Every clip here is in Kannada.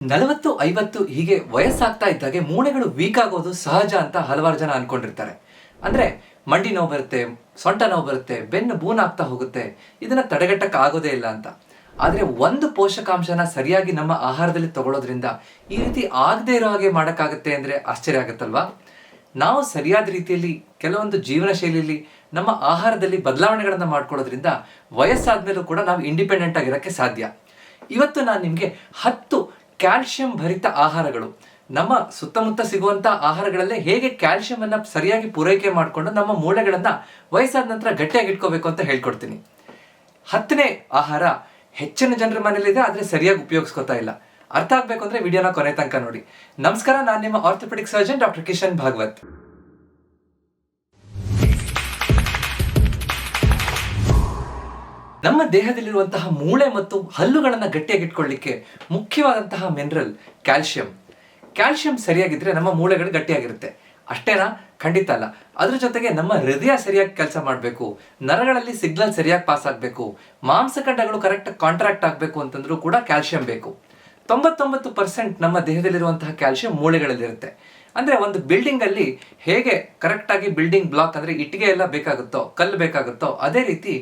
40-50 ಹೀಗೆ ವಯಸ್ಸಾಗ್ತಾ ಇದ್ದಾಗೆ ಮೂಳೆಗಳು ವೀಕ್ ಆಗೋದು ಸಹಜ ಅಂತ ಹಲವಾರು ಜನ ಅನ್ಕೊಂಡಿರ್ತಾರೆ. ಅಂದ್ರೆ ಮಂಡಿ ನೋವು ಬರುತ್ತೆ, ಸೊಂಟ ನೋವು ಬರುತ್ತೆ, ಬೆನ್ನು ಬೂನ್ ಆಗ್ತಾ ಹೋಗುತ್ತೆ, ಇದನ್ನ ತಡೆಗಟ್ಟಕ್ಕೆ ಆಗೋದೇ ಇಲ್ಲ ಅಂತ. ಆದ್ರೆ ಒಂದು ಪೋಷಕಾಂಶನ ಸರಿಯಾಗಿ ನಮ್ಮ ಆಹಾರದಲ್ಲಿ ತಗೊಳ್ಳೋದ್ರಿಂದ ಈ ರೀತಿ ಆಗದೆ ಇರೋ ಹಾಗೆ ಮಾಡಕ್ಕಾಗತ್ತೆ ಅಂದ್ರೆ ಆಶ್ಚರ್ಯ ಆಗುತ್ತಲ್ವಾ? ನಾವು ಸರಿಯಾದ ರೀತಿಯಲ್ಲಿ ಕೆಲವೊಂದು ಜೀವನ ಶೈಲಿಯಲ್ಲಿ ನಮ್ಮ ಆಹಾರದಲ್ಲಿ ಬದಲಾವಣೆಗಳನ್ನ ಮಾಡ್ಕೊಳ್ಳೋದ್ರಿಂದ ವಯಸ್ಸಾದ್ಮೇಲೂ ಕೂಡ ನಾವು ಇಂಡಿಪೆಂಡೆಂಟ್ ಆಗಿರೋಕ್ಕೆ ಸಾಧ್ಯ. ಇವತ್ತು ನಾನು ನಿಮಗೆ 10 ಕ್ಯಾಲ್ಸಿಯಂ ಭರಿತ ಆಹಾರಗಳು, ನಮ್ಮ ಸುತ್ತಮುತ್ತ ಸಿಗುವಂಥ ಆಹಾರಗಳಲ್ಲೇ ಹೇಗೆ ಕ್ಯಾಲ್ಸಿಯಂ ಅನ್ನ ಸರಿಯಾಗಿ ಪೂರೈಕೆ ಮಾಡಿಕೊಂಡು ನಮ್ಮ ಮೂಳೆಗಳನ್ನ ವಯಸ್ಸಾದ ನಂತರ ಗಟ್ಟಿಯಾಗಿ ಇಟ್ಕೋಬೇಕು ಅಂತ ಹೇಳ್ಕೊಡ್ತೀನಿ. 10ನೇ ಆಹಾರ ಹೆಚ್ಚಿನ ಜನರ ಮನೇಲಿದೆ, ಆದರೆ ಸರಿಯಾಗಿ ಉಪಯೋಗಿಸ್ಕೊತಾ ಇಲ್ಲ. ಅರ್ಥ ಆಗ್ಬೇಕು ಅಂದ್ರೆ ವಿಡಿಯೋನ ಕೊನೆ ತನಕ ನೋಡಿ. ನಮಸ್ಕಾರ, ನಾನು ನಿಮ್ಮ orthopaedic surgeon doctor Kishan Bhagwat. ನಮ್ಮ ದೇಹದಲ್ಲಿರುವಂತಹ ಮೂಳೆ ಮತ್ತು ಹಲ್ಲುಗಳನ್ನು ಗಟ್ಟಿಯಾಗಿಟ್ಕೊಳ್ಳಿಕ್ಕೆ ಮುಖ್ಯವಾದಂತಹ ಮಿನರಲ್ ಕ್ಯಾಲ್ಸಿಯಂ. ಕ್ಯಾಲ್ಸಿಯಂ ಸರಿಯಾಗಿದ್ರೆ ನಮ್ಮ ಮೂಳೆಗಳು ಗಟ್ಟಿಯಾಗಿರುತ್ತೆ. ಅಷ್ಟೇನಾ? ಖಂಡಿತ ಅಲ್ಲ. ಅದ್ರ ಜೊತೆಗೆ ನಮ್ಮ ಹೃದಯ ಸರಿಯಾಗಿ ಕೆಲಸ ಮಾಡಬೇಕು, ನರಗಳಲ್ಲಿ ಸಿಗ್ನಲ್ ಸರಿಯಾಗಿ ಪಾಸ್ ಆಗಬೇಕು, ಮಾಂಸಖಂಡಗಳು ಕರೆಕ್ಟ್ ಕಾಂಟ್ರಾಕ್ಟ್ ಆಗಬೇಕು ಅಂತಂದ್ರೂ ಕೂಡ ಕ್ಯಾಲ್ಸಿಯಂ ಬೇಕು. 99% ನಮ್ಮ ದೇಹದಲ್ಲಿರುವಂತಹ ಕ್ಯಾಲ್ಸಿಯಂ ಮೂಳೆಗಳಲ್ಲಿರುತ್ತೆ. ಅಂದ್ರೆ ಒಂದು ಬಿಲ್ಡಿಂಗ್ ಅಲ್ಲಿ ಹೇಗೆ ಕರೆಕ್ಟ್ ಆಗಿ ಬಿಲ್ಡಿಂಗ್ ಬ್ಲಾಕ್ ಅಂದ್ರೆ ಇಟ್ಟಿಗೆ ಎಲ್ಲ ಬೇಕಾಗುತ್ತೋ, ಕಲ್ಲು ಬೇಕಾಗುತ್ತೋ, ಅದೇ ರೀತಿ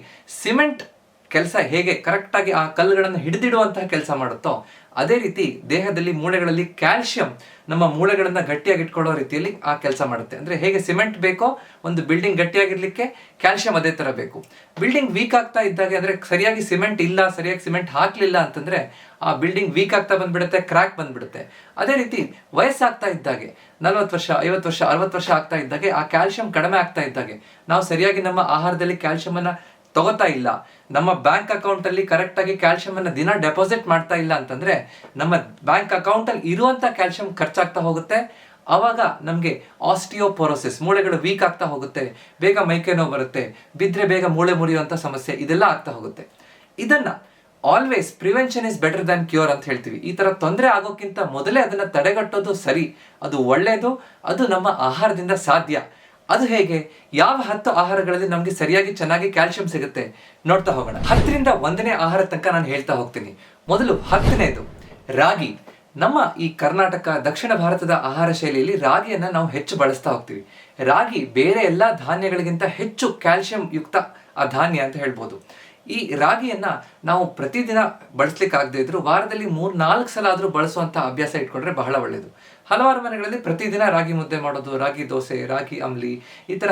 ಸಿಮೆಂಟ್ ಕೆಲಸ ಹೇಗೆ ಕರೆಕ್ಟ್ ಆಗಿ ಆ ಕಲ್ಲುಗಳನ್ನು ಹಿಡಿದಿಡುವಂತಹ ಕೆಲಸ ಮಾಡುತ್ತೋ, ಅದೇ ರೀತಿ ದೇಹದಲ್ಲಿ ಮೂಳೆಗಳಲ್ಲಿ ಕ್ಯಾಲ್ಸಿಯಂ ನಮ್ಮ ಮೂಳೆಗಳನ್ನ ಗಟ್ಟಿಯಾಗಿ ಇಟ್ಕೊಳ್ಳೋ ರೀತಿಯಲ್ಲಿ ಆ ಕೆಲಸ ಮಾಡುತ್ತೆ. ಅಂದ್ರೆ ಹೇಗೆ ಸಿಮೆಂಟ್ ಬೇಕೋ ಒಂದು ಬಿಲ್ಡಿಂಗ್ ಗಟ್ಟಿಯಾಗಿರ್ಲಿಕ್ಕೆ, ಕ್ಯಾಲ್ಸಿಯಂ ಅದೇ ತರ ಬೇಕು. ಬಿಲ್ಡಿಂಗ್ ವೀಕ್ ಆಗ್ತಾ ಇದ್ದಾಗ ಅಂದ್ರೆ ಸರಿಯಾಗಿ ಸಿಮೆಂಟ್ ಇಲ್ಲ, ಸರಿಯಾಗಿ ಸಿಮೆಂಟ್ ಹಾಕ್ಲಿಲ್ಲ ಅಂತಂದ್ರೆ ಆ ಬಿಲ್ಡಿಂಗ್ ವೀಕ್ ಆಗ್ತಾ ಬಂದ್ಬಿಡುತ್ತೆ, ಕ್ರ್ಯಾಕ್ ಬಂದ್ಬಿಡುತ್ತೆ. ಅದೇ ರೀತಿ ವಯಸ್ಸಾಗ್ತಾ ಇದ್ದಾಗೆ 40 ವರ್ಷ, 50 ವರ್ಷ, 60 ವರ್ಷ ಆಗ್ತಾ ಇದ್ದಾಗೆ ಆ ಕ್ಯಾಲ್ಸಿಯಂ ಕಡಿಮೆ ಆಗ್ತಾ ಇದ್ದಾಗೆ ನಾವು ಸರಿಯಾಗಿ ನಮ್ಮ ಆಹಾರದಲ್ಲಿ ಕ್ಯಾಲ್ಸಿಯಂ ಅನ್ನ ತಗೋತಾ ಇಲ್ಲ, ನಮ್ಮ ಬ್ಯಾಂಕ್ ಅಕೌಂಟ್ ಅಲ್ಲಿ ಕರೆಕ್ಟ್ ಆಗಿ ಕ್ಯಾಲ್ಸಿಯಂ ಅನ್ನ ದಿನ ಡೆಪಾಸಿಟ್ ಮಾಡ್ತಾ ಇಲ್ಲ ಅಂತಂದ್ರೆ ನಮ್ಮ ಬ್ಯಾಂಕ್ ಅಕೌಂಟ್ ಅಲ್ಲಿ ಇರುವಂತ ಕ್ಯಾಲ್ಸಿಯಂ ಖರ್ಚಾಗ್ತಾ ಹೋಗುತ್ತೆ. ಅವಾಗ ನಮ್ಗೆ ಆಸ್ಟಿಯೋಪೊರೋಸಿಸ್, ಮೂಳೆಗಳು ವೀಕ್ ಆಗ್ತಾ ಹೋಗುತ್ತೆ, ಬೇಗ ಮೈಕೈ ನೋವು ಬರುತ್ತೆ, ಬಿದ್ರೆ ಬೇಗ ಮೂಳೆ ಮುರಿಯುವಂತ ಸಮಸ್ಯೆ ಇದೆಲ್ಲ ಆಗ್ತಾ ಹೋಗುತ್ತೆ. ಇದನ್ನ always prevention is better than cure ಅಂತ ಹೇಳ್ತೀವಿ. ಈ ತರ ತೊಂದರೆ ಆಗೋಕ್ಕಿಂತ ಮೊದಲೇ ಅದನ್ನ ತಡೆಗಟ್ಟೋದು ಸರಿ, ಅದು ಒಳ್ಳೇದು, ಅದು ನಮ್ಮ ಆಹಾರದಿಂದ ಸಾಧ್ಯ. ಅದು ಹೇಗೆ? ಯಾವ 10 ಆಹಾರಗಳಲ್ಲಿ ನಮ್ಗೆ ಸರಿಯಾಗಿ ಚೆನ್ನಾಗಿ ಕ್ಯಾಲ್ಸಿಯಂ ಸಿಗುತ್ತೆ ನೋಡ್ತಾ ಹೋಗೋಣ. 10ರಿಂದ 1ನೇ ಆಹಾರ ತನಕ ನಾನು ಹೇಳ್ತಾ ಹೋಗ್ತೀನಿ. ಮೊದಲು 10ನೇದು ರಾಗಿ. ನಮ್ಮ ಈ ಕರ್ನಾಟಕ, ದಕ್ಷಿಣ ಭಾರತದ ಆಹಾರ ಶೈಲಿಯಲ್ಲಿ ರಾಗಿಯನ್ನ ನಾವು ಹೆಚ್ಚು ಬಳಸ್ತಾ ಹೋಗ್ತೀವಿ. ರಾಗಿ ಬೇರೆ ಎಲ್ಲಾ ಧಾನ್ಯಗಳಿಗಿಂತ ಹೆಚ್ಚು ಕ್ಯಾಲ್ಸಿಯಂ ಯುಕ್ತ ಆ ಧಾನ್ಯ ಅಂತ ಹೇಳ್ಬೋದು. ಈ ರಾಗಿಯನ್ನ ನಾವು ಪ್ರತಿದಿನ ಬಳಸ್ಲಿಕ್ಕೆ ಆಗದೆ ಇದ್ರು ವಾರದಲ್ಲಿ 3-4 ಸಲ ಆದ್ರೂ ಬಳಸುವಂತ ಅಭ್ಯಾಸ ಇಟ್ಕೊಂಡ್ರೆ ಬಹಳ ಒಳ್ಳೇದು. ಹಲವಾರು ಮನೆಗಳಲ್ಲಿ ಪ್ರತಿದಿನ ರಾಗಿ ಮುದ್ದೆ ಮಾಡೋದು, ರಾಗಿ ದೋಸೆ, ರಾಗಿ ಅಂಬ್ಲಿ, ಈ ತರ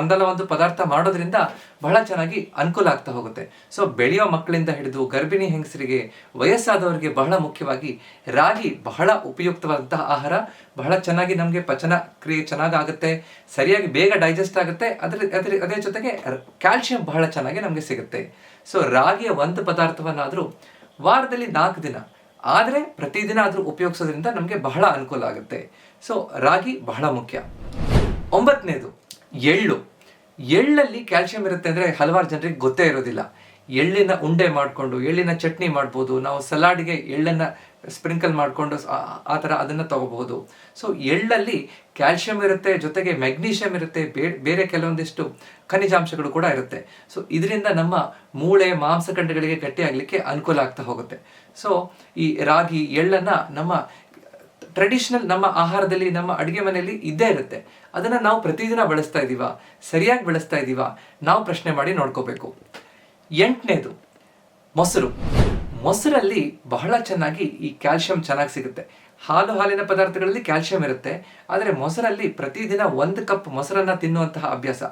ಒಂದಲ್ಲ ಒಂದು ಪದಾರ್ಥ ಮಾಡೋದ್ರಿಂದ ಬಹಳ ಚೆನ್ನಾಗಿ ಅನುಕೂಲ ಆಗ್ತಾ ಹೋಗುತ್ತೆ. ಸೊ ಬೆಳೆಯೋ ಮಕ್ಕಳಿಂದ ಹಿಡಿದು ಗರ್ಭಿಣಿ ಹೆಂಗಸರಿಗೆ, ವಯಸ್ಸಾದವರಿಗೆ ಬಹಳ ಮುಖ್ಯವಾಗಿ ರಾಗಿ ಬಹಳ ಉಪಯುಕ್ತವಾದಂತಹ ಆಹಾರ. ಬಹಳ ಚೆನ್ನಾಗಿ ನಮಗೆ ಪಚನ ಕ್ರಿಯೆ ಚೆನ್ನಾಗಾಗುತ್ತೆ, ಸರಿಯಾಗಿ ಬೇಗ ಡೈಜೆಸ್ಟ್ ಆಗುತ್ತೆ. ಅದೇ ಜೊತೆಗೆ ಕ್ಯಾಲ್ಸಿಯಂ ಬಹಳ ಚೆನ್ನಾಗಿ ನಮಗೆ ಸಿಗುತ್ತೆ. ಸೊ ರಾಗಿಯ ಒಂದು ಪದಾರ್ಥವನ್ನಾದ್ರೂ ವಾರದಲ್ಲಿ 4 ದಿನ ಆದರೆ ಪ್ರತಿದಿನ ಆದ್ರೂ ಉಪಯೋಗಿಸೋದ್ರಿಂದ ನಮಗೆ ಬಹಳ ಅನುಕೂಲ ಆಗುತ್ತೆ. ಸೊ ರಾಗಿ ಬಹಳ ಮುಖ್ಯ. 9ನೇದು ಎಳ್ಳು. ಎಳ್ಳಲ್ಲಿ ಕ್ಯಾಲ್ಸಿಯಂ ಇರುತ್ತೆ ಅಂದ್ರೆ ಹಲವಾರು ಜನರಿಗೆ ಗೊತ್ತೇ ಇರೋದಿಲ್ಲ. ಎಳ್ಳಿನ ಉಂಡೆ ಮಾಡಿಕೊಂಡು ಎಳ್ಳಿನ ಚಟ್ನಿ ಮಾಡ್ಬೋದು, ನಾವು ಸಲಾಡ್ಗೆ ಎಳ್ಳನ್ನ ಸ್ಪ್ರಿಂಕಲ್ ಮಾಡಿಕೊಂಡು ಆ ಥರ ಅದನ್ನು ತಗೋಬಹುದು. ಸೊ ಎಳ್ಳಲ್ಲಿ ಕ್ಯಾಲ್ಸಿಯಂ ಇರುತ್ತೆ, ಜೊತೆಗೆ ಮೆಗ್ನೀಷಿಯಂ ಇರುತ್ತೆ, ಬೇರೆ ಕೆಲವೊಂದಿಷ್ಟು ಖನಿಜಾಂಶಗಳು ಕೂಡ ಇರುತ್ತೆ. ಸೊ ಇದರಿಂದ ನಮ್ಮ ಮೂಳೆ ಮಾಂಸಖಂಡಗಳಿಗೆ ಗಟ್ಟಿಯಾಗಲಿಕ್ಕೆ ಅನುಕೂಲ ಆಗ್ತಾ ಹೋಗುತ್ತೆ. ಸೊ ಈ ರಾಗಿ ಎಳ್ಳನ್ನ ನಮ್ಮ ಟ್ರೆಡಿಷನಲ್ ನಮ್ಮ ಆಹಾರದಲ್ಲಿ, ನಮ್ಮ ಅಡುಗೆ ಮನೆಯಲ್ಲಿ ಇದ್ದೇ ಇರುತ್ತೆ. ಅದನ್ನು ನಾವು ಪ್ರತಿದಿನ ಬಳಸ್ತಾ ಇದ್ದೀವಾ, ಸರಿಯಾಗಿ ಬಳಸ್ತಾ ಇದ್ದೀವಾ, ನಾವು ಪ್ರಶ್ನೆ ಮಾಡಿ ನೋಡ್ಕೋಬೇಕು. 8ನೇದು ಮೊಸರು. ಮೊಸರಲ್ಲಿ ಬಹಳ ಚೆನ್ನಾಗಿ ಈ ಕ್ಯಾಲ್ಸಿಯಂ ಚೆನ್ನಾಗಿ ಸಿಗುತ್ತೆ. ಹಾಲಿನ ಪದಾರ್ಥಗಳಲ್ಲಿ ಕ್ಯಾಲ್ಸಿಯಂ ಇರುತ್ತೆ, ಆದರೆ ಮೊಸರಲ್ಲಿ ಪ್ರತಿದಿನ 1 ಕಪ್ ಮೊಸರನ್ನ ತಿನ್ನುವಂತಹ ಅಭ್ಯಾಸ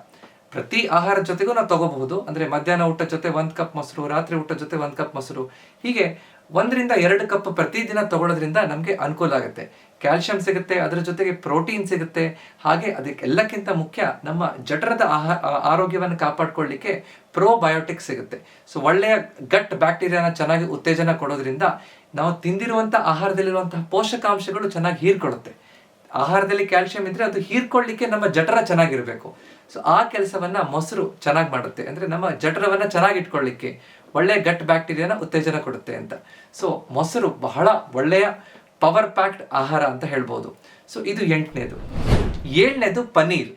ಪ್ರತಿ ಆಹಾರದ ಜೊತೆಗೂ ನಾವು ತಗೋಬಹುದು. ಅಂದ್ರೆ ಮಧ್ಯಾಹ್ನ ಊಟದ ಜೊತೆ 1 ಕಪ್ ಮೊಸರು, ರಾತ್ರಿ ಊಟದ ಜೊತೆ 1 ಕಪ್ ಮೊಸರು, ಹೀಗೆ 1ರಿಂದ 2 ಕಪ್ ಪ್ರತಿದಿನ ತಗೊಳ್ಳೋದ್ರಿಂದ ನಮಗೆ ಅನುಕೂಲ ಆಗುತ್ತೆ. ಕ್ಯಾಲ್ಸಿಯಂ ಸಿಗುತ್ತೆ, ಅದರ ಜೊತೆಗೆ ಪ್ರೋಟೀನ್ ಸಿಗುತ್ತೆ. ಹಾಗೆ ಅದಕ್ಕೆಲ್ಲಕ್ಕಿಂತ ಮುಖ್ಯ ನಮ್ಮ ಜಠರದ ಆರೋಗ್ಯವನ್ನು ಕಾಪಾಡ್ಕೊಳ್ಳಿಕ್ಕೆ ಪ್ರೋಬಯೋಟಿಕ್ ಸಿಗುತ್ತೆ. ಸೊ ಒಳ್ಳೆಯ ಗಟ್ ಬ್ಯಾಕ್ಟೀರಿಯಾನ ಚೆನ್ನಾಗಿ ಉತ್ತೇಜನ ಕೊಡೋದ್ರಿಂದ ನಾವು ತಿಂದಿರುವಂಥ ಆಹಾರದಲ್ಲಿರುವಂತಹ ಪೋಷಕಾಂಶಗಳು ಚೆನ್ನಾಗಿ ಹೀರ್ಕೊಳ್ಳುತ್ತೆ. ಆಹಾರದಲ್ಲಿ ಕ್ಯಾಲ್ಸಿಯಂ ಇದ್ರೆ ಅದು ಹೀರ್ಕೊಳ್ಳಿಕ್ಕೆ ನಮ್ಮ ಜಠರ ಚೆನ್ನಾಗಿರ್ಬೇಕು. ಸೊ ಆ ಕೆಲಸವನ್ನ ಮೊಸರು ಚೆನ್ನಾಗಿ ಮಾಡುತ್ತೆ. ಅಂದ್ರೆ ನಮ್ಮ ಜಠರವನ್ನ ಚೆನ್ನಾಗಿ ಇಟ್ಕೊಳ್ಳಿಕ್ಕೆ ಒಳ್ಳೆಯ ಗಟ್ ಬ್ಯಾಕ್ಟೀರಿಯಾನ ಉತ್ತೇಜನ ಕೊಡುತ್ತೆ ಅಂತ. ಸೊ ಮೊಸರು ಬಹಳ ಒಳ್ಳೆಯ ಪವರ್ ಪ್ಯಾಕ್ಡ್ ಆಹಾರ ಅಂತ ಹೇಳ್ಬೋದು. ಸೊ ಇದು 8ನೇದು. 7ನೇದು ಪನ್ನೀರ್.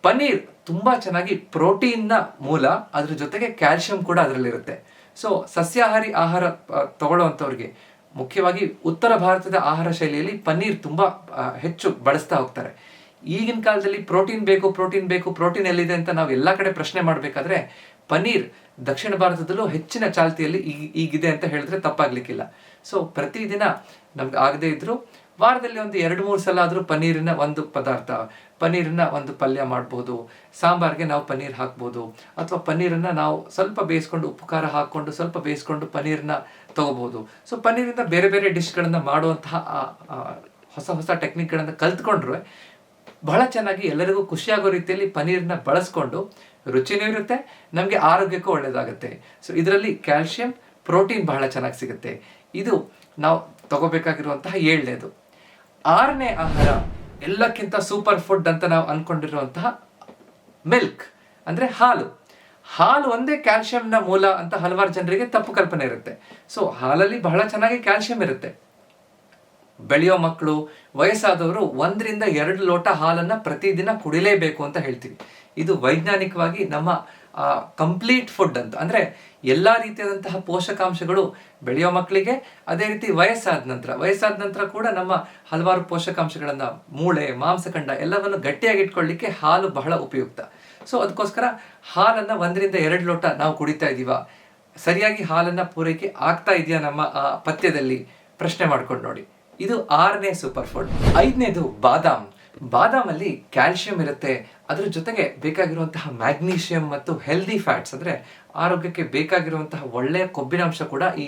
ಪನ್ನೀರ್ ತುಂಬಾ ಚೆನ್ನಾಗಿ ಪ್ರೋಟೀನ್ನ ಮೂಲ, ಅದ್ರ ಜೊತೆಗೆ ಕ್ಯಾಲ್ಸಿಯಂ ಕೂಡ ಅದರಲ್ಲಿರುತ್ತೆ. ಸೊ ಸಸ್ಯಾಹಾರಿ ಆಹಾರ ತಗೊಳ್ಳುವಂಥವ್ರಿಗೆ ಮುಖ್ಯವಾಗಿ ಉತ್ತರ ಭಾರತದ ಆಹಾರ ಶೈಲಿಯಲ್ಲಿ ಪನ್ನೀರ್ ತುಂಬ ಹೆಚ್ಚು ಬಳಸ್ತಾ ಹೋಗ್ತಾರೆ. ಈಗಿನ ಕಾಲದಲ್ಲಿ ಪ್ರೋಟೀನ್ ಬೇಕು, ಪ್ರೋಟೀನ್ ಎಲ್ಲಿದೆ ಅಂತ ನಾವು ಎಲ್ಲ ಕಡೆ ಪ್ರಶ್ನೆ ಮಾಡಬೇಕಾದ್ರೆ ಪನ್ನೀರ್ ದಕ್ಷಿಣ ಭಾರತದಲ್ಲೂ ಹೆಚ್ಚಿನ ಚಾಲ್ತಿಯಲ್ಲಿ ಈಗಿದೆ ಅಂತ ಹೇಳಿದ್ರೆ ತಪ್ಪಾಗ್ಲಿಕ್ಕಿಲ್ಲ. ಸೊ ಪ್ರತಿದಿನ ನಮ್ಗೆ ಆಗದೆ ಇದ್ರು ವಾರದಲ್ಲಿ ಒಂದು 2-3 ಸಲ ಆದರೂ ಪನ್ನೀರಿನ ಒಂದು ಪದಾರ್ಥ, ಪನ್ನೀರಿನ ಒಂದು ಪಲ್ಯ ಮಾಡ್ಬೋದು, ಸಾಂಬಾರ್ಗೆ ನಾವು ಪನ್ನೀರ್ ಹಾಕ್ಬೋದು, ಅಥವಾ ಪನ್ನೀರನ್ನು ನಾವು ಸ್ವಲ್ಪ ಬೇಯಿಸ್ಕೊಂಡು ಉಪ್ಪು ಖಾರ ಹಾಕ್ಕೊಂಡು ಸ್ವಲ್ಪ ಬೇಯಿಸ್ಕೊಂಡು ಪನ್ನೀರನ್ನ ತಗೋಬಹುದು. ಸೊ ಪನ್ನೀರಿಂದ ಬೇರೆ ಬೇರೆ ಡಿಶ್ಗಳನ್ನು ಮಾಡುವಂತಹ ಹೊಸ ಟೆಕ್ನಿಕ್ಗಳನ್ನು ಕಲ್ತ್ಕೊಂಡ್ರೆ ಬಹಳ ಚೆನ್ನಾಗಿ ಎಲ್ಲರಿಗೂ ಖುಷಿಯಾಗೋ ರೀತಿಯಲ್ಲಿ ಪನ್ನೀರನ್ನ ಬಳಸ್ಕೊಂಡು ರುಚಿನೂ ಇರುತ್ತೆ, ನಮಗೆ ಆರೋಗ್ಯಕ್ಕೂ ಒಳ್ಳೆಯದಾಗುತ್ತೆ. ಸೊ ಇದರಲ್ಲಿ ಕ್ಯಾಲ್ಶಿಯಂ, ಪ್ರೋಟೀನ್ ಬಹಳ ಚೆನ್ನಾಗಿ ಸಿಗುತ್ತೆ. ಇದು ನಾವು ತಗೋಬೇಕಾಗಿರುವಂತಹ 7ನೇದು. 6ನೇ ಆಹಾರ ಎಲ್ಲಕ್ಕಿಂತ ಸೂಪರ್ ಫುಡ್ ಅಂತ ನಾವು ಅನ್ಕೊಂಡಿರುವಂತಹ ಮಿಲ್ಕ್, ಅಂದರೆ ಹಾಲು ಒಂದೇ ಕ್ಯಾಲ್ಶಿಯಂನ ಮೂಲ ಅಂತ ಹಲವಾರು ಜನರಿಗೆ ತಪ್ಪು ಕಲ್ಪನೆ ಇರುತ್ತೆ. ಸೊ ಹಾಲಲ್ಲಿ ಬಹಳ ಚೆನ್ನಾಗಿ ಕ್ಯಾಲ್ಶಿಯಂ ಇರುತ್ತೆ. ಬೆಳೆಯೋ ಮಕ್ಕಳು, ವಯಸ್ಸಾದವರು 1-2 ಲೋಟ ಹಾಲನ್ನು ಪ್ರತಿದಿನ ಕುಡಿಲೇಬೇಕು ಅಂತ ಹೇಳ್ತೀವಿ. ಇದು ವೈಜ್ಞಾನಿಕವಾಗಿ ನಮ್ಮ ಕಂಪ್ಲೀಟ್ ಫುಡ್ ಅಂತ, ಅಂದರೆ ಎಲ್ಲ ರೀತಿಯಾದಂತಹ ಪೋಷಕಾಂಶಗಳು ಬೆಳೆಯೋ ಮಕ್ಕಳಿಗೆ, ಅದೇ ರೀತಿ ವಯಸ್ಸಾದ ನಂತರ ಕೂಡ ನಮ್ಮ ಹಲವಾರು ಪೋಷಕಾಂಶಗಳನ್ನು, ಮೂಳೆ, ಮಾಂಸಖಂಡ ಎಲ್ಲವನ್ನು ಗಟ್ಟಿಯಾಗಿ ಇಟ್ಕೊಳ್ಳಿಕ್ಕೆ ಹಾಲು ಬಹಳ ಉಪಯುಕ್ತ. ಸೊ ಅದಕ್ಕೋಸ್ಕರ ಹಾಲನ್ನು 1-2 ಲೋಟ ನಾವು ಕುಡಿತಾ ಇದ್ದೀವ, ಸರಿಯಾಗಿ ಹಾಲನ್ನು ಪೂರೈಕೆ ಆಗ್ತಾ ಇದೆಯಾ ನಮ್ಮ ಪಥ್ಯದಲ್ಲಿ, ಪ್ರಶ್ನೆ ಮಾಡ್ಕೊಂಡು ನೋಡಿ. ಇದು 6ನೇ ಸೂಪರ್ ಫುಡ್. 5ನೇದು ಬಾದಾಮಲ್ಲಿ ಕ್ಯಾಲ್ಶಿಯಂ ಇರುತ್ತೆ, ಅದರ ಜೊತೆಗೆ ಬೇಕಾಗಿರುವಂತಹ ಮ್ಯಾಗ್ನೀಷಿಯಂ ಮತ್ತು ಹೆಲ್ದಿ ಫ್ಯಾಟ್ಸ್, ಅಂದರೆ ಆರೋಗ್ಯಕ್ಕೆ ಬೇಕಾಗಿರುವಂತಹ ಒಳ್ಳೆಯ ಕೊಬ್ಬಿನಾಂಶ ಕೂಡ ಈ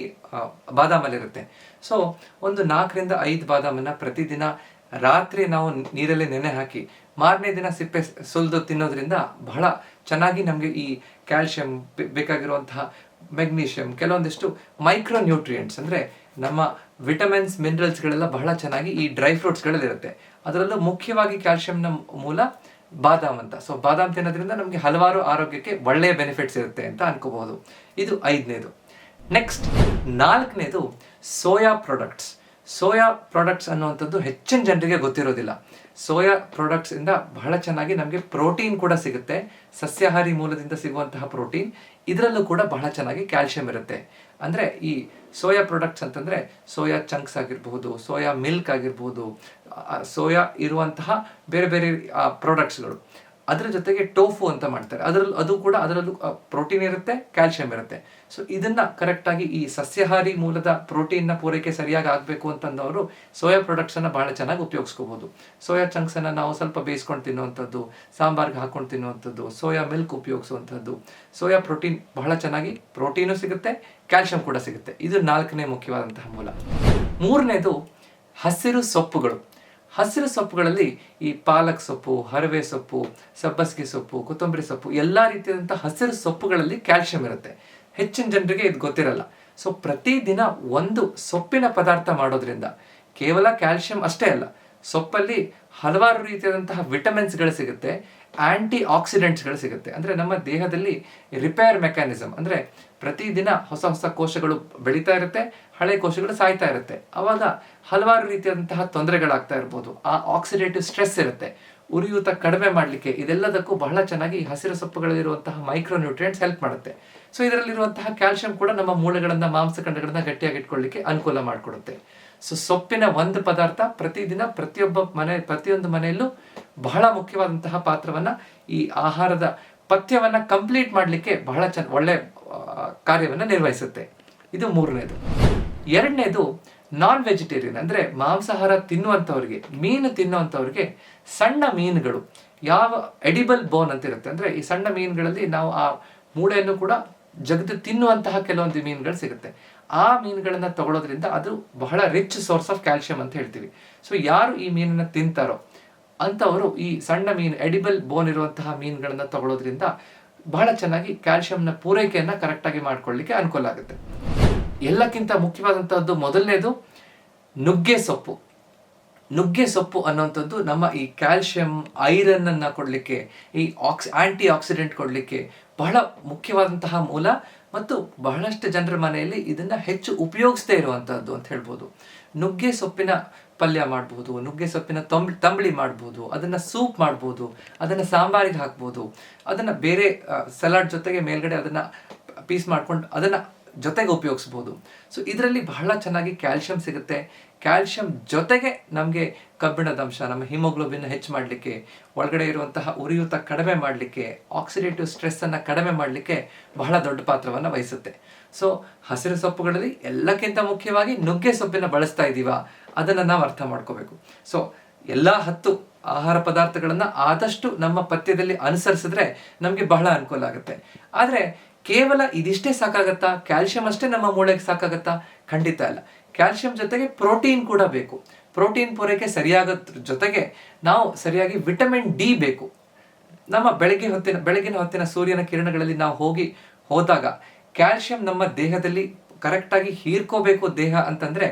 ಬಾದಾಮಲ್ಲಿರುತ್ತೆ. ಸೊ ಒಂದು 4-5 ಬಾದಾಮನ್ನು ಪ್ರತಿದಿನ ರಾತ್ರಿ ನಾವು ನೀರಲ್ಲಿ ನೆನೆ ಹಾಕಿ ಮಾರನೇ ದಿನ ಸಿಪ್ಪೆ ಸುಲಿದು ತಿನ್ನೋದ್ರಿಂದ ಬಹಳ ಚೆನ್ನಾಗಿ ನಮಗೆ ಈ ಕ್ಯಾಲ್ಶಿಯಂ, ಬೇಕಾಗಿರುವಂತಹ ಮೆಗ್ನೀಷಿಯಂ, ಕೆಲವೊಂದಿಷ್ಟು ಮೈಕ್ರೋ ನ್ಯೂಟ್ರಿಯೆಂಟ್ಸ್, ಅಂದರೆ ನಮ್ಮ ವಿಟಮಿನ್ಸ್, ಮಿನರಲ್ಸ್ಗಳೆಲ್ಲ ಬಹಳ ಚೆನ್ನಾಗಿ ಈ ಡ್ರೈ ಫ್ರೂಟ್ಸ್ಗಳಲ್ಲಿರುತ್ತೆ. ಅದರಲ್ಲೂ ಮುಖ್ಯವಾಗಿ ಕ್ಯಾಲ್ಶಿಯಂನ ಮೂಲ ಬಾದಾಮ್ ಅಂತ. ಸೊ ಬಾದಾಮ್ ತಿನ್ನೋದ್ರಿಂದ ನಮಗೆ ಹಲವಾರು ಆರೋಗ್ಯಕ್ಕೆ ಒಳ್ಳೆಯ ಬೆನಿಫಿಟ್ಸ್ ಇರುತ್ತೆ ಅಂತ ಅನ್ಕೋಬಹುದು. ಇದು 5ನೇದು. ನೆಕ್ಸ್ಟ್ 4ನೇದು ಸೋಯಾ ಪ್ರಾಡಕ್ಟ್ಸ್ ಅನ್ನುವಂಥದ್ದು ಹೆಚ್ಚಿನ ಜನರಿಗೆ ಗೊತ್ತಿರೋದಿಲ್ಲ. ಸೋಯಾ ಪ್ರಾಡಕ್ಟ್ಸ್ ಇಂದ ಬಹಳ ಚೆನ್ನಾಗಿ ನಮಗೆ ಪ್ರೋಟೀನ್ ಕೂಡ ಸಿಗುತ್ತೆ, ಸಸ್ಯಾಹಾರಿ ಮೂಲದಿಂದ ಸಿಗುವಂತಹ ಪ್ರೋಟೀನ್. ಇದರಲ್ಲೂ ಕೂಡ ಬಹಳ ಚೆನ್ನಾಗಿ ಕ್ಯಾಲ್ಶಿಯಂ ಇರುತ್ತೆ. ಅಂದರೆ ಈ ಸೋಯಾ ಪ್ರಾಡಕ್ಟ್ಸ್ ಅಂತಂದರೆ ಸೋಯಾ ಚಂಕ್ಸ್ ಆಗಿರಬಹುದು, ಸೋಯಾ ಮಿಲ್ಕ್ ಆಗಿರ್ಬೋದು, ಸೋಯಾ ಇರುವಂತಹ ಬೇರೆ ಬೇರೆ ಪ್ರಾಡಕ್ಟ್ಸ್ಗಳು. ಅದರ ಜೊತೆಗೆ ಟೋಫು ಅಂತ ಮಾಡ್ತಾರೆ, ಅದರಲ್ಲೂ ಪ್ರೋಟೀನ್ ಇರುತ್ತೆ, ಕ್ಯಾಲ್ಶಿಯಂ ಇರುತ್ತೆ. ಸೊ ಇದನ್ನು ಕರೆಕ್ಟಾಗಿ ಈ ಸಸ್ಯಾಹಾರಿ ಮೂಲದ ಪ್ರೋಟೀನ್ನ ಪೂರೈಕೆ ಸರಿಯಾಗಿ ಆಗಬೇಕು ಅಂತಂದವರು ಸೋಯಾ ಪ್ರಾಡಕ್ಟ್ಸನ್ನು ಬಹಳ ಚೆನ್ನಾಗಿ ಉಪಯೋಗಿಸ್ಕೋಬೋದು. ಸೋಯಾ ಚಂಕ್ಸನ್ನು ನಾವು ಸ್ವಲ್ಪ ಬೇಯಿಸ್ಕೊಂಡು ತಿನ್ನುವಂಥದ್ದು, ಸಾಂಬಾರ್ಗೆ ಹಾಕ್ಕೊಂಡು ತಿನ್ನುವಂಥದ್ದು, ಸೋಯಾ ಮಿಲ್ಕ್ ಉಪಯೋಗಿಸುವಂಥದ್ದು. ಸೋಯಾ ಪ್ರೋಟೀನ್ ಬಹಳ ಚೆನ್ನಾಗಿ ಪ್ರೋಟೀನು ಸಿಗುತ್ತೆ, ಕ್ಯಾಲ್ಶಿಯಂ ಕೂಡ ಸಿಗುತ್ತೆ. ಇದು 4ನೇ ಮುಖ್ಯವಾದಂತಹ ಮೂಲ. 3ನೇದು ಹಸಿರು ಸೊಪ್ಪುಗಳಲ್ಲಿ ಈ ಪಾಲಕ್ ಸೊಪ್ಪು, ಹರವೆ ಸೊಪ್ಪು, ಸಬ್ಬಸಿಗೆ ಸೊಪ್ಪು, ಕೊತ್ತಂಬರಿ ಸೊಪ್ಪು, ಎಲ್ಲ ರೀತಿಯಾದಂಥ ಹಸಿರು ಸೊಪ್ಪುಗಳಲ್ಲಿ ಕ್ಯಾಲ್ಶಿಯಂ ಇರುತ್ತೆ. ಹೆಚ್ಚಿನ ಜನರಿಗೆ ಇದು ಗೊತ್ತಿರಲ್ಲ. ಸೊ ಪ್ರತಿದಿನ ಒಂದು ಸೊಪ್ಪಿನ ಪದಾರ್ಥ ಮಾಡೋದ್ರಿಂದ ಕೇವಲ ಕ್ಯಾಲ್ಶಿಯಂ ಅಷ್ಟೇ ಅಲ್ಲ, ಸೊಪ್ಪಲ್ಲಿ ಹಲವಾರು ರೀತಿಯಾದಂತಹ ವಿಟಮಿನ್ಸ್ಗಳು ಸಿಗುತ್ತೆ, ಆಂಟಿ ಆಕ್ಸಿಡೆಂಟ್ಸ್ಗಳು ಸಿಗುತ್ತೆ. ಅಂದರೆ ನಮ್ಮ ದೇಹದಲ್ಲಿ ರಿಪೇರ್ ಮೆಕ್ಯಾನಿಸಮ್, ಅಂದರೆ ಪ್ರತಿದಿನ ಹೊಸ ಕೋಶಗಳು ಬೆಳೀತಾ ಇರುತ್ತೆ, ಹಳೆ ಕೋಶಗಳು ಸಾಯ್ತಾ ಇರುತ್ತೆ. ಆವಾಗ ಹಲವಾರು ರೀತಿಯಾದಂತಹ ತೊಂದರೆಗಳಾಗ್ತಾ ಇರ್ಬೋದು. ಆ ಆಕ್ಸಿಡೇಟಿವ್ ಸ್ಟ್ರೆಸ್ ಇರುತ್ತೆ, ಉರಿಯೂತ ಕಡಿಮೆ ಮಾಡಲಿಕ್ಕೆ ಇದೆಲ್ಲದಕ್ಕೂ ಬಹಳ ಚೆನ್ನಾಗಿ ಹಸಿರು ಸೊಪ್ಪುಗಳಲ್ಲಿರುವಂತಹ ಮೈಕ್ರೋ ನ್ಯೂಟ್ರಿಯೆಂಟ್ಸ್ ಹೆಲ್ಪ್ ಮಾಡುತ್ತೆ. ಸೊ ಇದರಲ್ಲಿರುವಂತಹ ಕ್ಯಾಲ್ಶಿಯಂ ಕೂಡ ನಮ್ಮ ಮೂಳೆಗಳನ್ನು, ಮಾಂಸಖಂಡಗಳನ್ನು ಗಟ್ಟಿಯಾಗಿಟ್ಕೊಳ್ಳಿಕ್ಕೆ ಅನುಕೂಲ ಮಾಡಿಕೊಡುತ್ತೆ. ಸೊ ಸೊಪ್ಪಿನ ಒಂದು ಪದಾರ್ಥ ಪ್ರತಿದಿನ ಪ್ರತಿಯೊಂದು ಮನೆಯಲ್ಲೂ ಬಹಳ ಮುಖ್ಯವಾದಂತಹ ಪಾತ್ರವನ್ನು, ಈ ಆಹಾರದ ಪಥ್ಯವನ್ನು ಕಂಪ್ಲೀಟ್ ಮಾಡಲಿಕ್ಕೆ ಬಹಳ ಒಳ್ಳೆ ಕಾರ್ಯವನ್ನು ನಿರ್ವಹಿಸುತ್ತೆ. ಇದು 3ನೇದು. 2ನೇದು ನಾನ್ ವೆಜಿಟೇರಿಯನ್, ಅಂದರೆ ಮಾಂಸಾಹಾರ ತಿನ್ನುವಂಥವ್ರಿಗೆ, ಮೀನು ತಿನ್ನುವಂಥವ್ರಿಗೆ ಸಣ್ಣ ಮೀನುಗಳು, ಯಾವ ಎಡಿಬಲ್ ಬೋನ್ ಅಂತ ಇರುತ್ತೆ, ಅಂದರೆ ಈ ಸಣ್ಣ ಮೀನುಗಳಲ್ಲಿ ನಾವು ಆ ಮೂಳೆಯನ್ನು ಕೂಡ ಜಗದು ತಿನ್ನುವಂತಹ ಕೆಲವೊಂದು ಮೀನುಗಳು ಸಿಗುತ್ತೆ. ಆ ಮೀನುಗಳನ್ನು ತಗೊಳ್ಳೋದ್ರಿಂದ ಅದು ಬಹಳ ರಿಚ್ ಸೋರ್ಸ್ ಆಫ್ ಕ್ಯಾಲ್ಶಿಯಂ ಅಂತ ಹೇಳ್ತೀವಿ. ಸೊ ಯಾರು ಈ ಮೀನನ್ನು ತಿಂತಾರೋ ಅಂಥವರು ಈ ಸಣ್ಣ ಮೀನು, ಎಡಿಬಲ್ ಬೋನ್ ಇರುವಂತಹ ಮೀನುಗಳನ್ನು ತಗೊಳ್ಳೋದ್ರಿಂದ ಬಹಳ ಚೆನ್ನಾಗಿ ಕ್ಯಾಲ್ಶಿಯಂನ ಪೂರೈಕೆಯನ್ನು ಕರೆಕ್ಟಾಗಿ ಮಾಡ್ಕೊಳ್ಳಿಕ್ಕೆ ಅನುಕೂಲ ಆಗುತ್ತೆ. ಎಲ್ಲಕ್ಕಿಂತ ಮುಖ್ಯವಾದಂಥದ್ದು 1ನೇದು ನುಗ್ಗೆ ಸೊಪ್ಪು ಅನ್ನುವಂಥದ್ದು ನಮ್ಮ ಈ ಕ್ಯಾಲ್ಶಿಯಂ, ಐರನ್ ಅನ್ನು ಕೊಡಲಿಕ್ಕೆ, ಈ ಆಂಟಿ ಆಕ್ಸಿಡೆಂಟ್ ಕೊಡಲಿಕ್ಕೆ ಬಹಳ ಮುಖ್ಯವಾದಂತಹ ಮೂಲ. ಮತ್ತು ಬಹಳಷ್ಟು ಜನರ ಮನೆಯಲ್ಲಿ ಇದನ್ನು ಹೆಚ್ಚು ಉಪಯೋಗಿಸದೇ ಇರುವಂಥದ್ದು ಅಂತ ಹೇಳ್ಬೋದು. ನುಗ್ಗೆ ಸೊಪ್ಪಿನ ಪಲ್ಯ ಮಾಡ್ಬೋದು, ನುಗ್ಗೆ ಸೊಪ್ಪಿನ ತಂಬಳಿ ಮಾಡ್ಬೋದು, ಅದನ್ನು ಸೂಪ್ ಮಾಡ್ಬೋದು, ಅದನ್ನು ಸಾಂಬಾರಿಗೆ ಹಾಕ್ಬೋದು, ಅದನ್ನು ಬೇರೆ ಸಲಾಡ್ ಜೊತೆಗೆ ಮೇಲ್ಗಡೆ ಅದನ್ನು ಪೀಸ್ ಮಾಡ್ಕೊಂಡು ಅದನ್ನು ಜೊತೆಗೆ ಉಪಯೋಗಿಸ್ಬೋದು. ಸೊ ಇದರಲ್ಲಿ ಬಹಳ ಚೆನ್ನಾಗಿ ಕ್ಯಾಲ್ಶಿಯಂ ಸಿಗುತ್ತೆ. ಕ್ಯಾಲ್ಶಿಯಂ ಜೊತೆಗೆ ನಮಗೆ ಕಬ್ಬಿಣದ ಅಂಶ, ನಮ್ಮ ಹಿಮೋಗ್ಲೋಬಿನ್ ಹೆಚ್ಚು ಮಾಡಲಿಕ್ಕೆ, ಒಳಗಡೆ ಇರುವಂತಹ ಉರಿಯೂತ ಕಡಿಮೆ ಮಾಡಲಿಕ್ಕೆ, ಆಕ್ಸಿಡೇಟಿವ್ ಸ್ಟ್ರೆಸ್ಸನ್ನು ಕಡಿಮೆ ಮಾಡಲಿಕ್ಕೆ ಬಹಳ ದೊಡ್ಡ ಪಾತ್ರವನ್ನು ವಹಿಸುತ್ತೆ. ಸೊ ಹಸಿರು ಸೊಪ್ಪುಗಳಲ್ಲಿ ಎಲ್ಲಕ್ಕಿಂತ ಮುಖ್ಯವಾಗಿ ನುಗ್ಗೆ ಸೊಪ್ಪಿನ ಬಳಸ್ತಾ ಇದ್ದೀವಾ ಅದನ್ನು ನಾವು ಅರ್ಥ ಮಾಡ್ಕೋಬೇಕು. ಸೊ ಎಲ್ಲ 10 ಆಹಾರ ಪದಾರ್ಥಗಳನ್ನು ಆದಷ್ಟು ನಮ್ಮ ಪಥ್ಯದಲ್ಲಿ ಅನುಸರಿಸಿದ್ರೆ ನಮಗೆ ಬಹಳ ಅನುಕೂಲ ಆಗುತ್ತೆ. ಆದರೆ ಕೇವಲ ಇದಿಷ್ಟೇ ಸಾಕಾಗತ್ತಾ? ಕ್ಯಾಲ್ಶಿಯಂ ಅಷ್ಟೇ ನಮ್ಮ ಮೂಳೆಗೆ ಸಾಕಾಗತ್ತಾ? ಖಂಡಿತ ಇಲ್ಲ. ಕ್ಯಾಲ್ಶಿಯಂ ಜೊತೆಗೆ ಪ್ರೋಟೀನ್ ಕೂಡ ಬೇಕು. ಪ್ರೋಟೀನ್ ಪೂರೈಕೆ ಸರಿಯಾಗೋದ್ರ ಜೊತೆಗೆ ನಾವು ಸರಿಯಾಗಿ ವಿಟಮಿನ್ ಡಿ ಬೇಕು. ನಮ್ಮ ಬೆಳಗಿನ ಹೊತ್ತಿನ ಸೂರ್ಯನ ಕಿರಣಗಳಲ್ಲಿ ನಾವು ಹೋದಾಗ ಕ್ಯಾಲ್ಶಿಯಂ ನಮ್ಮ ದೇಹದಲ್ಲಿ ಕರೆಕ್ಟಾಗಿ ಹೀರ್ಕೋಬೇಕು ದೇಹ ಅಂತಂದ್ರೆ,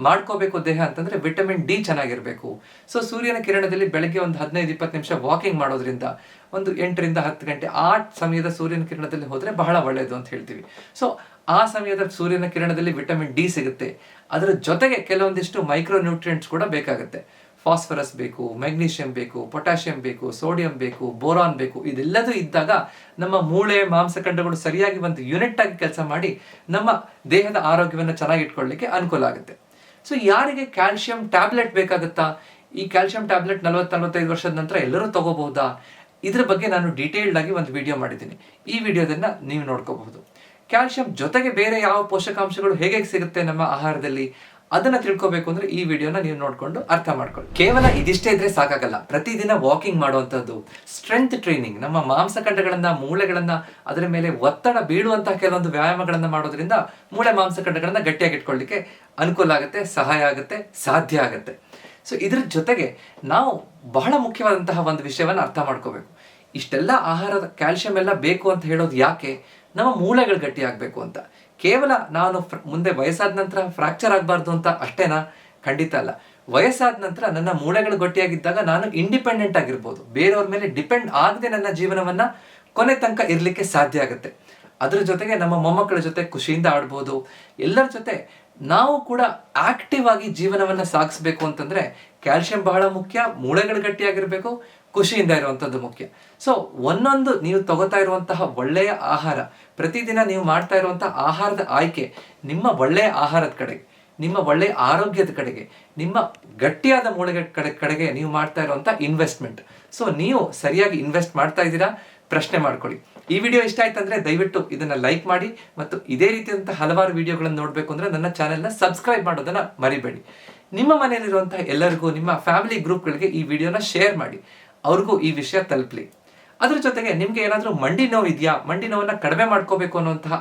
ಮಾಡ್ಕೋಬೇಕು ದೇಹ ಅಂತಂದ್ರೆ ವಿಟಮಿನ್ ಡಿ ಚೆನ್ನಾಗಿರ್ಬೇಕು. ಸೊ ಸೂರ್ಯನ ಕಿರಣದಲ್ಲಿ ಬೆಳಗ್ಗೆ ಒಂದು 15-20 ನಿಮಿಷ ವಾಕಿಂಗ್ ಮಾಡೋದ್ರಿಂದ, ಒಂದು 8ರಿಂದ 10 ಗಂಟೆ ಆ ಸಮಯದ ಸೂರ್ಯನ ಕಿರಣದಲ್ಲಿ ಹೋದ್ರೆ ಬಹಳ ಒಳ್ಳೆಯದು ಅಂತ ಹೇಳ್ತೀವಿ. ಸೊ ಆ ಸಮಯದ ಸೂರ್ಯನ ಕಿರಣದಲ್ಲಿ ವಿಟಮಿನ್ ಡಿ ಸಿಗುತ್ತೆ. ಅದರ ಜೊತೆಗೆ ಕೆಲವೊಂದಿಷ್ಟು ಮೈಕ್ರೋ ನ್ಯೂಟ್ರಿಯೆಂಟ್ಸ್ ಕೂಡ ಬೇಕಾಗುತ್ತೆ. ಫಾಸ್ಫರಸ್ ಬೇಕು, ಮೆಗ್ನೀಷಿಯಂ ಬೇಕು, ಪೊಟ್ಯಾಷಿಯಂ ಬೇಕು, ಸೋಡಿಯಂ ಬೇಕು, ಬೋರಾನ್ ಬೇಕು. ಇದೆಲ್ಲದೂ ಇದ್ದಾಗ ನಮ್ಮ ಮೂಳೆ ಮಾಂಸಖಂಡಗಳು ಸರಿಯಾಗಿ ಒಂದು ಯೂನಿಟ್ ಆಗಿ ಕೆಲಸ ಮಾಡಿ ನಮ್ಮ ದೇಹದ ಆರೋಗ್ಯವನ್ನು ಚೆನ್ನಾಗಿ ಇಟ್ಕೊಳ್ಳಿಕ್ಕೆ ಅನುಕೂಲ ಆಗುತ್ತೆ. ಸೊ ಯಾರಿಗೆ ಕ್ಯಾಲ್ಶಿಯಂ ಟ್ಯಾಬ್ಲೆಟ್ ಬೇಕಾಗುತ್ತಾ? ಈ ಕ್ಯಾಲ್ಶಿಯಂ ಟ್ಯಾಬ್ಲೆಟ್ 40-45 ವರ್ಷದ ನಂತರ ಎಲ್ಲರೂ ತಗೋಬಹುದಾ? ಇದ್ರ ಬಗ್ಗೆ ನಾನು ಡೀಟೇಲ್ಡ್ ಆಗಿ ಒಂದು ವಿಡಿಯೋ ಮಾಡಿದ್ದೀನಿ. ಈ ವಿಡಿಯೋದನ್ನ ನೀವು ನೋಡ್ಕೋಬಹುದು. ಕ್ಯಾಲ್ಶಿಯಂ ಜೊತೆಗೆ ಬೇರೆ ಯಾವ ಪೋಷಕಾಂಶಗಳು ಹೇಗೆ ಸಿಗುತ್ತೆ ನಮ್ಮ ಆಹಾರದಲ್ಲಿ ಅದನ್ನ ತಿಳ್ಕೋಬೇಕು ಅಂದ್ರೆ ಈ ವಿಡಿಯೋನ ನೀವು ನೋಡ್ಕೊಂಡು ಅರ್ಥ ಮಾಡ್ಕೊಳ್ಳಿ. ಕೇವಲ ಇದಿಷ್ಟೇ ಇದ್ರೆ ಸಾಕಾಗಲ್ಲ. ಪ್ರತಿದಿನ ವಾಕಿಂಗ್ ಮಾಡುವಂಥದ್ದು, ಸ್ಟ್ರೆಂತ್ ಟ್ರೈನಿಂಗ್, ನಮ್ಮ ಮಾಂಸಖಂಡಗಳನ್ನ, ಮೂಳೆಗಳನ್ನ, ಅದರ ಮೇಲೆ ಒತ್ತಡ ಬೀಳುವಂತಹ ಕೆಲವೊಂದು ವ್ಯಾಯಾಮಗಳನ್ನ ಮಾಡೋದ್ರಿಂದ ಮೂಳೆ ಮಾಂಸಖಂಡಗಳನ್ನ ಗಟ್ಟಿಯಾಗಿ ಇಟ್ಕೊಳ್ಳಿಕ್ಕೆ ಅನುಕೂಲ ಆಗುತ್ತೆ, ಸಹಾಯ ಆಗುತ್ತೆ, ಸಾಧ್ಯ ಆಗುತ್ತೆ. ಸೊ ಇದ್ರ ಜೊತೆಗೆ ನಾವು ಬಹಳ ಮುಖ್ಯವಾದಂತಹ ಒಂದು ವಿಷಯವನ್ನು ಅರ್ಥ ಮಾಡ್ಕೋಬೇಕು. ಇಷ್ಟೆಲ್ಲ ಆಹಾರದ ಕ್ಯಾಲ್ಶಿಯಂ ಎಲ್ಲ ಬೇಕು ಅಂತ ಹೇಳೋದು ಯಾಕೆ? ನಮ್ಮ ಮೂಳೆಗಳು ಗಟ್ಟಿ ಆಗಬೇಕು ಅಂತ. ಕೇವಲ ನಾನು ಮುಂದೆ ವಯಸ್ಸಾದ ನಂತರ ಫ್ರಾಕ್ಚರ್ ಆಗಬಾರ್ದು ಅಂತ ಅಷ್ಟೇನಾ? ಖಂಡಿತ ಅಲ್ಲ. ವಯಸ್ಸಾದ ನಂತರ ನನ್ನ ಮೂಳೆಗಳು ಗಟ್ಟಿಯಾಗಿದ್ದಾಗ ನಾನು ಇಂಡಿಪೆಂಡೆಂಟ್ ಆಗಿರ್ಬೋದು. ಬೇರೆಯವ್ರ ಮೇಲೆ ಡಿಪೆಂಡ್ ಆಗದೆ ನನ್ನ ಜೀವನವನ್ನ ಕೊನೆ ತನಕ ಇರಲಿಕ್ಕೆ ಸಾಧ್ಯ ಆಗುತ್ತೆ. ಅದ್ರ ಜೊತೆಗೆ ನಮ್ಮ ಮೊಮ್ಮಕ್ಕಳ ಜೊತೆ ಖುಷಿಯಿಂದ ಆಡ್ಬೋದು. ಎಲ್ಲರ ಜೊತೆ ನಾವು ಕೂಡ ಆಕ್ಟಿವ್ ಆಗಿ ಜೀವನವನ್ನ ಸಾಗಿಸ್ಬೇಕು ಅಂತಂದ್ರೆ ಕ್ಯಾಲ್ಶಿಯಂ ಬಹಳ ಮುಖ್ಯ. ಮೂಳೆಗಳು ಗಟ್ಟಿಯಾಗಿರ್ಬೇಕು, ಖುಷಿಯಿಂದ ಇರುವಂಥದ್ದು ಮುಖ್ಯ. ಸೊ ಒಂದೊಂದು ನೀವು ತಗೋತಾ ಇರುವಂತಹ ಒಳ್ಳೆಯ ಆಹಾರ, ಪ್ರತಿದಿನ ನೀವು ಮಾಡ್ತಾ ಇರುವಂತಹ ಆಹಾರದ ಆಯ್ಕೆ ನಿಮ್ಮ ಒಳ್ಳೆಯ ಆಹಾರದ ಕಡೆಗೆ, ನಿಮ್ಮ ಒಳ್ಳೆಯ ಆರೋಗ್ಯದ ಕಡೆಗೆ, ನಿಮ್ಮ ಗಟ್ಟಿಯಾದ ಮೂಳೆಗಳ ಕಡೆಗೆ ನೀವು ಮಾಡ್ತಾ ಇರುವಂತಹ ಇನ್ವೆಸ್ಟ್ಮೆಂಟ್. ಸೊ ನೀವು ಸರಿಯಾಗಿ ಇನ್ವೆಸ್ಟ್ ಮಾಡ್ತಾ ಇದ್ದೀರಾ? ಪ್ರಶ್ನೆ ಮಾಡ್ಕೊಳ್ಳಿ. ಈ ವಿಡಿಯೋ ಇಷ್ಟ ಆಯ್ತು ಅಂದ್ರೆ ದಯವಿಟ್ಟು ಇದನ್ನ ಲೈಕ್ ಮಾಡಿ, ಮತ್ತು ಇದೇ ರೀತಿಯಂತಹ ಹಲವಾರು ವಿಡಿಯೋಗಳನ್ನು ನೋಡಬೇಕು ಅಂದ್ರೆ ನನ್ನ ಚಾನೆಲ್ನ ಸಬ್ಸ್ಕ್ರೈಬ್ ಮಾಡೋದನ್ನ ಮರಿಬೇಡಿ. ನಿಮ್ಮ ಮನೆಯಲ್ಲಿರುವಂತಹ ಎಲ್ಲರಿಗೂ, ನಿಮ್ಮ ಫ್ಯಾಮಿಲಿ ಗ್ರೂಪ್ಗಳಿಗೆ ಈ ವಿಡಿಯೋನ ಶೇರ್ ಮಾಡಿ, ಅವ್ರಿಗೂ ಈ ವಿಷಯ ತಲುಪಲಿ. ಅದ್ರ ಜೊತೆಗೆ ನಿಮ್ಗೆ ಏನಾದರೂ ಮಂಡಿ ನೋವು ಇದೆಯಾ, ಮಂಡಿ ನೋವನ್ನ ಕಡಿಮೆ ಮಾಡ್ಕೋಬೇಕು ಅನ್ನುವಂತಹ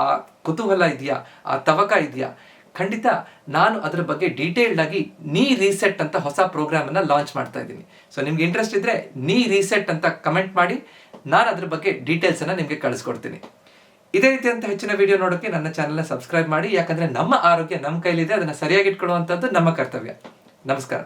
ಆ ಕುತೂಹಲ ಇದೆಯಾ, ಆ ತವಕ ಇದೆಯಾ? ಖಂಡಿತ ನಾನು ಅದರ ಬಗ್ಗೆ ಡೀಟೇಲ್ಡ್ ಆಗಿ ನೀ ರೀಸೆಟ್ ಅಂತ ಹೊಸ ಪ್ರೋಗ್ರಾಮ್ ಅನ್ನ ಲಾಂಚ್ ಮಾಡ್ತಾ ಇದ್ದೀನಿ. ಸೊ ನಿಮ್ಗೆ ಇಂಟ್ರೆಸ್ಟ್ ಇದ್ರೆ ನೀ ರೀಸೆಟ್ ಅಂತ ಕಮೆಂಟ್ ಮಾಡಿ, ನಾನು ಅದ್ರ ಬಗ್ಗೆ ಡೀಟೇಲ್ಸ್ ಅನ್ನ ನಿಮ್ಗೆ ಕಳಿಸ್ಕೊಡ್ತೀನಿ. ಇದೇ ರೀತಿಯಂತ ಹೆಚ್ಚಿನ ವಿಡಿಯೋ ನೋಡೋಕೆ ನನ್ನ ಚಾನೆಲ್ನ ಸಬ್ಸ್ಕ್ರೈಬ್ ಮಾಡಿ. ಯಾಕಂದ್ರೆ ನಮ್ಮ ಆರೋಗ್ಯ ನಮ್ಮ ಕೈಲಿದೆ, ಅದನ್ನ ಸರಿಯಾಗಿ ಇಟ್ಕೊಳ್ಳುವಂಥದ್ದು ನಮ್ಮ ಕರ್ತವ್ಯ. ನಮಸ್ಕಾರ.